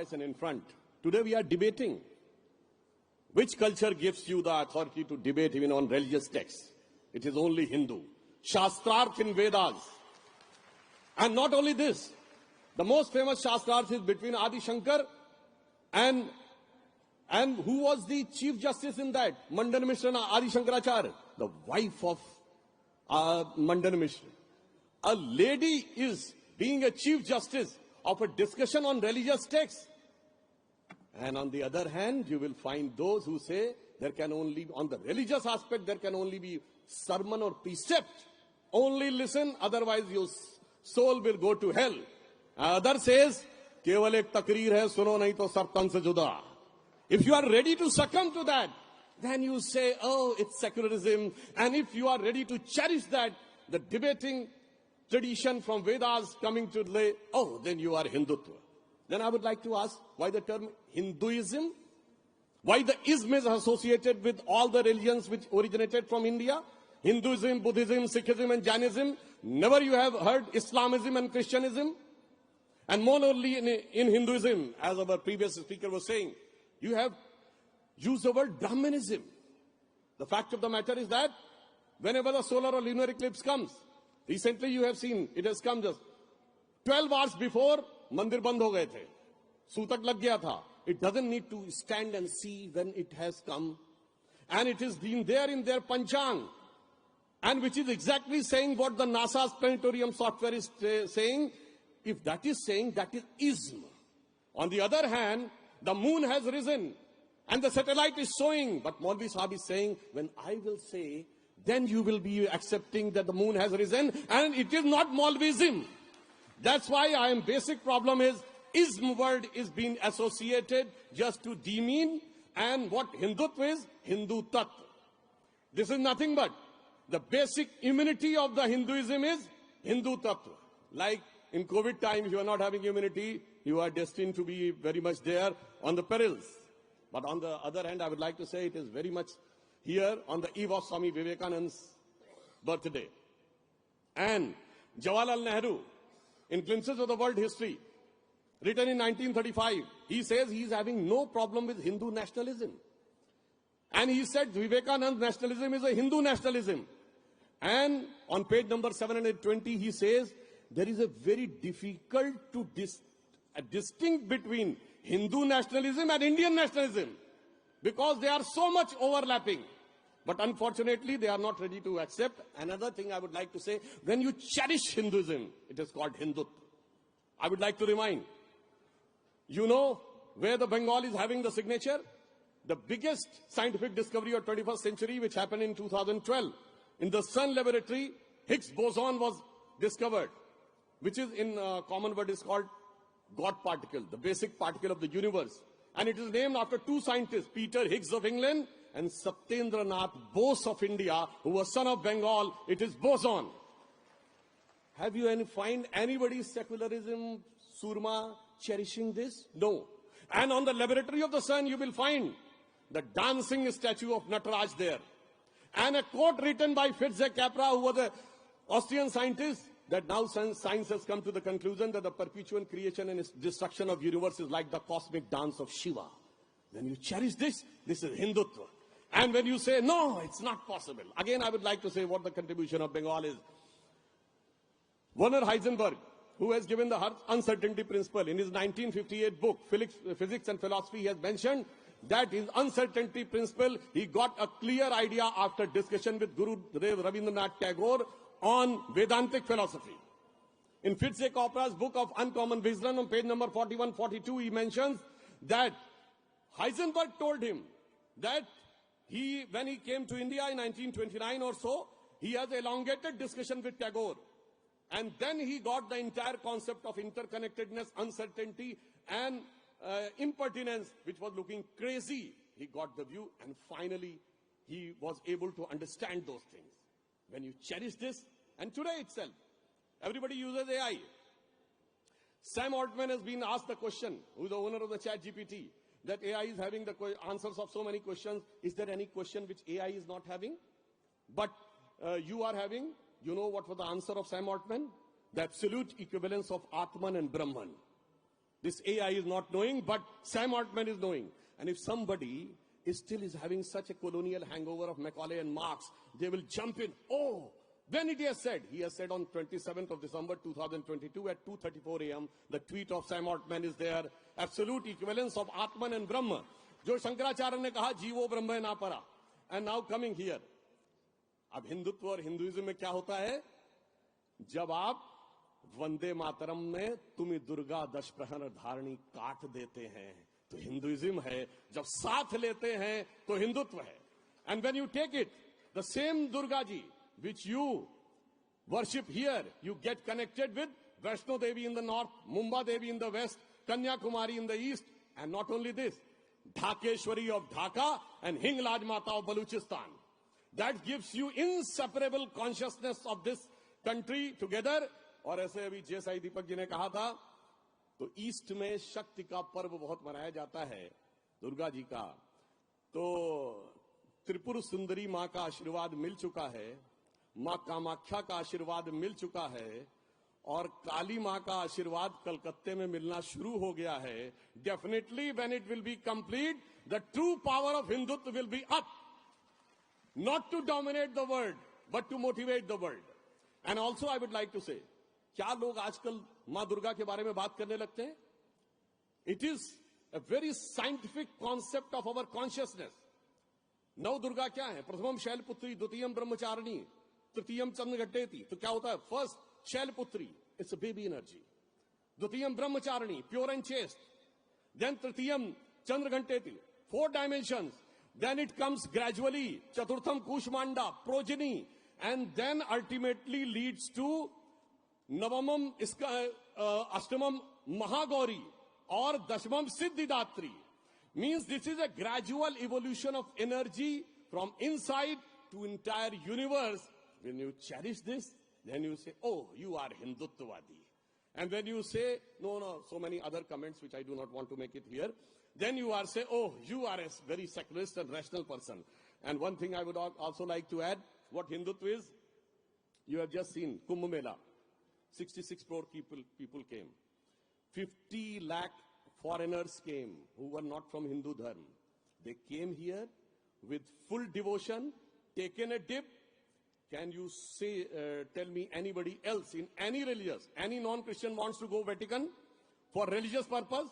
dais and in front. Today we are debating which culture gives you the authority to debate even on religious texts. It is only Hindu. Shastrarth in Vedas. And not only this, the most famous Shastrarth is between Adi Shankar and who was the Chief Justice in that? Mandan Mishra, Adi Shankaracharya, the wife of Mandan Mishra. A lady is being a Chief Justice of a discussion on religious texts. And on the other hand, you will find those who say there can only, on the religious aspect, there can only be sermon or precept. Only listen, otherwise your soul will go to hell. Other says, केवल एक तकरीर है, सुनो नहीं तो सब तन से जुदा. If you are ready to succumb to that, then you say, oh, it's secularism. And if you are ready to cherish that, the debating tradition from Vedas coming to lay, oh, then you are Hindutva. Then I would like to ask, why the term Hinduism? Why the ism is associated with all the religions which originated from India? Hinduism, Buddhism, Sikhism and Jainism. Never you have heard Islamism and Christianism? And more only in Hinduism, as our previous speaker was saying, you have used the word Brahmanism. The fact of the matter is that whenever the solar or lunar eclipse comes, recently you have seen, it has come just 12 hours before, mandir band ho gaye the. Sutak lag gaya tha. It doesn't need to stand and see when it has come. And it is been there in their Panchang. And which is exactly saying what the NASA's planetarium software is saying. If that is saying, that is ism. On the other hand, the moon has risen and the satellite is showing. But Maulvi Sahib is saying, when I will say, then you will be accepting that the moon has risen. And it is not Maulvism. That's why basic problem is, ism word is being associated just to demean. And what Hindutva is, Hindu Tattva. This is nothing but the basic immunity of the Hinduism is Hindu Tattva. Like in COVID time, if you are not having immunity, you are destined to be very much there on the perils. But on the other hand, I would like to say it is very much here on the eve of Swami Vivekananda's birthday. And Jawaharlal Nehru, in Glimpses of the World History, written in 1935, he says he is having no problem with Hindu nationalism. And he said Vivekananda nationalism is a Hindu nationalism. And on page number 720, he says there is a very difficult to distinct between Hindu nationalism and Indian nationalism because they are so much overlapping. But unfortunately, they are not ready to accept. Another thing I would like to say, when you cherish Hinduism, it is called Hindutva. I would like to remind, you know where the Bengal is having the signature? The biggest scientific discovery of 21st century, which happened in 2012. In the CERN laboratory, Higgs boson was discovered, which is in common word is called God particle, the basic particle of the universe. And it is named after two scientists, Peter Higgs of England and Satyendra Nath Bose of India, who was son of Bengal. It is boson. Have you find anybody secularism, Surma, cherishing this? No. And on the laboratory of the CERN, you will find the dancing statue of Nataraj there. And a quote written by Fritz Capra, who was an Austrian scientist, that now science has come to the conclusion that the perpetual creation and destruction of universe is like the cosmic dance of Shiva. When you cherish this, this is Hindutva. And when you say, no, it's not possible. Again, I would like to say what the contribution of Bengal is. Werner Heisenberg, who has given the uncertainty principle in his 1958 book, Physics and Philosophy, he has mentioned that his uncertainty principle, he got a clear idea after discussion with Guru Rabindranath Tagore on Vedantic philosophy. In Fritz Capra's book of Uncommon Wisdom on page number 41-42, he mentions that Heisenberg told him that when he came to India in 1929 or so, he has elongated discussion with Tagore. And then he got the entire concept of interconnectedness, uncertainty, and impertinence, which was looking crazy. He got the view, and finally, he was able to understand those things. When you cherish this, and today itself, everybody uses AI. Sam Altman has been asked the question, who is the owner of the ChatGPT, that AI is having the answers of so many questions. Is there any question which AI is not having? But you are having. You know what was the answer of Sam Altman? The absolute equivalence of Atman and Brahman. This AI is not knowing, but Sam Altman is knowing. And if somebody still is having such a colonial hangover of Macaulay and Marx, they will jump in. Oh, when he has said on 27th of December 2022 at 2:34 a.m., the tweet of Sam Altman is there, absolute equivalence of Atman and Brahma. जो शंकराचार्य ने कहा जीवो ब्रह्म ना परा, and now coming here. अब हिंदुत्व और Hinduism में क्या होता है? जब आप वंदे मातरम में तुम्हें दुर्गा दश प्रहर धारणी काट देते हैं तो हिंदुइज्म है, जब साथ लेते हैं तो हिंदुत्व है. And when you take it, the same Durga ji which you worship here, you get connected with Vaishno Devi in the north, Mumba Devi in the west, Kanyakumari in the east, and not only this, Dhakeshwari of Dhaka and Hinglaj Mata of Baluchistan. That gives you inseparable consciousness of this country together. और ऐसे अभी जे साई दीपक जी ने कहा था, तो east में शक्ति का पर्व बहुत मनाया जाता है, दुर्गा जी का. तो त्रिपुर सुंदरी मां का आशीर्वाद मिल चुका है, मां कामाख्या का आशीर्वाद मिल चुका है, और काली मां का आशीर्वाद कलकत्ते में मिलना शुरू हो गया है. Definitely when it will be complete, the true power of Hindutva will be up, not to dominate the world but to motivate the world. And also I would like to say, क्या लोग आजकल मां दुर्गा के बारे में बात करने लगते हैं? It is a very scientific concept of our consciousness. नव दुर्गा क्या है? प्रथमम शैलपुत्री, द्वितीयम ब्रह्मचारिणी, तृतीयम चंद्रघट्टेति. तो क्या होता है? First Shailaputri, it's a baby energy. द्वितीयम Brahmacharini, pure and chaste. Then तृतीयम चंद्रघट्टेति, 4 dimensions. Then it comes gradually, चतुर्थम Kushmanda, progeny, and then ultimately leads to नवमम इसका अष्टमम महागौरी और दशमम Siddhidatri. Means this is a gradual evolution of energy from inside to entire universe. When you cherish this, then you say, oh, you are Hindutvadi. And when you say, no, so many other comments which I do not want to make it here, then you are say, oh, you are a very secularist and rational person. And one thing I would also like to add, what Hindutva is, you have just seen Kumbh Mela. 66 crore people came. 50 lakh foreigners came who were not from Hindu Dharma. They came here with full devotion, taken a dip. Can you say, tell me anybody else in any religious, any non-Christian wants to go Vatican for religious purpose?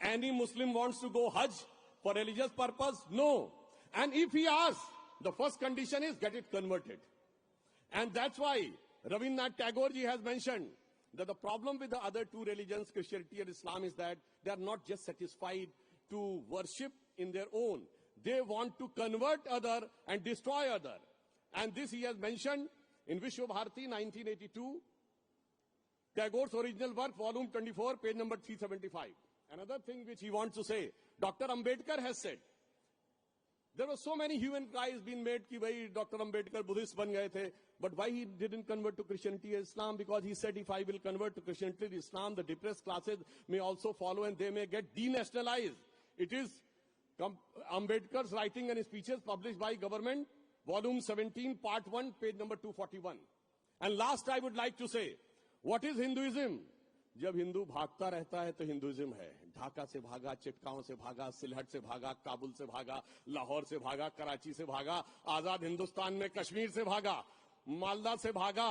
Any Muslim wants to go Hajj for religious purpose? No. And if he asks, the first condition is get it converted. And that's why Rabindranath Tagore ji has mentioned that the problem with the other two religions, Christianity and Islam, is that they are not just satisfied to worship in their own. They want to convert other and destroy other. And this he has mentioned in Vishwa Bharati, 1982, Tagore's original work, volume 24, page number 375. Another thing which he wants to say, Dr. Ambedkar has said, there were so many hue and cries being made कि भाई Dr. Ambedkar Buddhist बन गए थे, but why he didn't convert to Christianity and Islam? Because he said if I will convert to Christianity and Islam, the depressed classes may also follow and they may get denationalized. It is Ambedkar's writing and speeches published by government, volume 17, part 1, page number 241. And last I would like to say, what is Hinduism? जब हिंदू भागता रहता है तो Hinduism है. ढाका से भागा, चिटगांव से भागा, सिलहट से भागा, काबुल से भागा, लाहौर से भागा, कराची से भागा, आजाद हिंदुस्तान में कश्मीर से भागा, मालदा से भागा,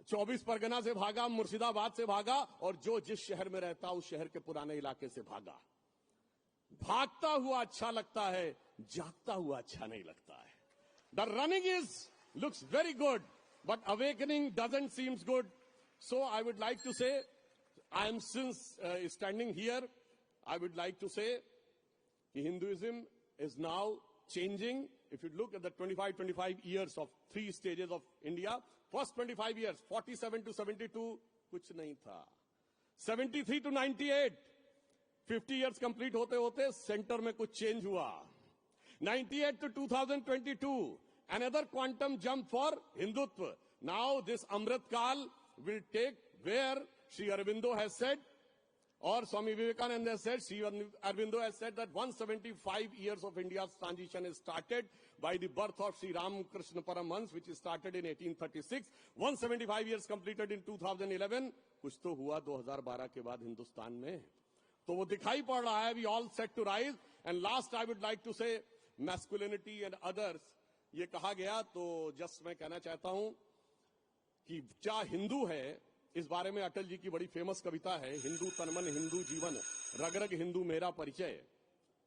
24 परगना से भागा, मुर्शिदाबाद से भागा, और जो जिस शहर में रहता उस शहर के पुराने इलाके से भागा. भागता हुआ अच्छा लगता है, जागता हुआ अच्छा नहीं लगता है. The running looks very good, but awakening doesn't seem good. So I would like to say, I am since standing here, I would like to say Hinduism is now changing. If you look at the 25 years of 3 stages of India, first 25 years, 47 to 72, कुछ नहीं था. 73 to 98, 50 years complete होते होते center में कुछ change हुआ. 98 to 2022, another quantum jump for Hindutva. Now this Amrit Kal will take where Sri Aurobindo has said, Or Swami Vivekananda has said, Sri Aurobindo has said that 175 years of India's transition is started by the birth of Sri Ramakrishna Paramhans, which is started in 1836. 175 years completed in 2011. कुछ तो हुआ 2012 के बाद हिंदुस्तान में, तो वो दिखाई पड़ रहा है. We all set to rise. And last I would like to say masculinity and others. ये कहा गया, तो जस्ट मैं कहना चाहता हूं कि क्या हिंदू है, इस बारे में अटल जी की बड़ी फेमस कविता है, हिंदू तनमन हिंदू जीवन रग रग हिंदू मेरा परिचय.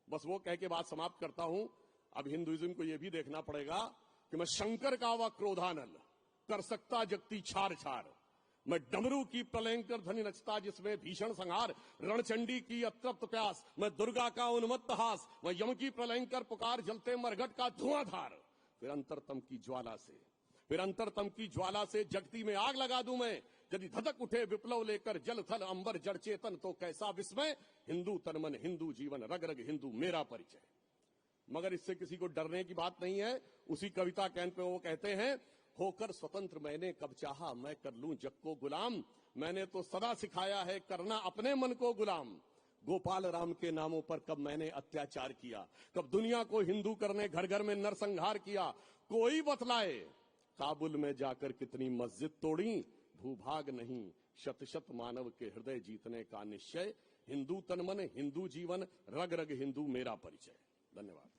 बस वो कह के बात समाप्त करता हूं. अब हिंदुइज्म को यह भी देखना पड़ेगा कि मैं शंकर का वह क्रोधानल कर सकता जगती छार छार, मैं डमरू की प्रलयंकर ध्वनि नचता जिसमें भीषण संहार, रणचंडी की अतृप्त प्यास, मैं दुर्गा का उन्मत्त हास, मैं यम की प्रलयंकर पुकार, जलते मरघट का धुआंधार. फिर अंतरतम की ज्वाला से, फिर अंतरतम की ज्वाला से जगती में आग लगा दूं मैं, यदि धधक उठे विप्लव लेकर जल थल अंबर जड़ चेतन, तो कैसा विस्मय, हिंदू तनमन हिंदू जीवन रग रग हिंदू मेरा परिचय. मगर इससे किसी को डरने की बात नहीं है. उसी कविता कैन पे वो कहते हैं, होकर स्वतंत्र मैंने कब चाहा मैं कर लूं जग को गुलाम, मैंने तो सदा सिखाया है करना अपने मन को गुलाम. गोपाल राम के नामों पर कब मैंने अत्याचार किया, कब दुनिया को हिंदू करने घर घर में नरसंहार किया, कोई बतलाए काबुल में जाकर कितनी मस्जिद तोड़ी, भूभाग नहीं शत शत मानव के हृदय जीतने का निश्चय, हिंदू तनमन हिंदू जीवन रग रग हिंदू मेरा परिचय. धन्यवाद.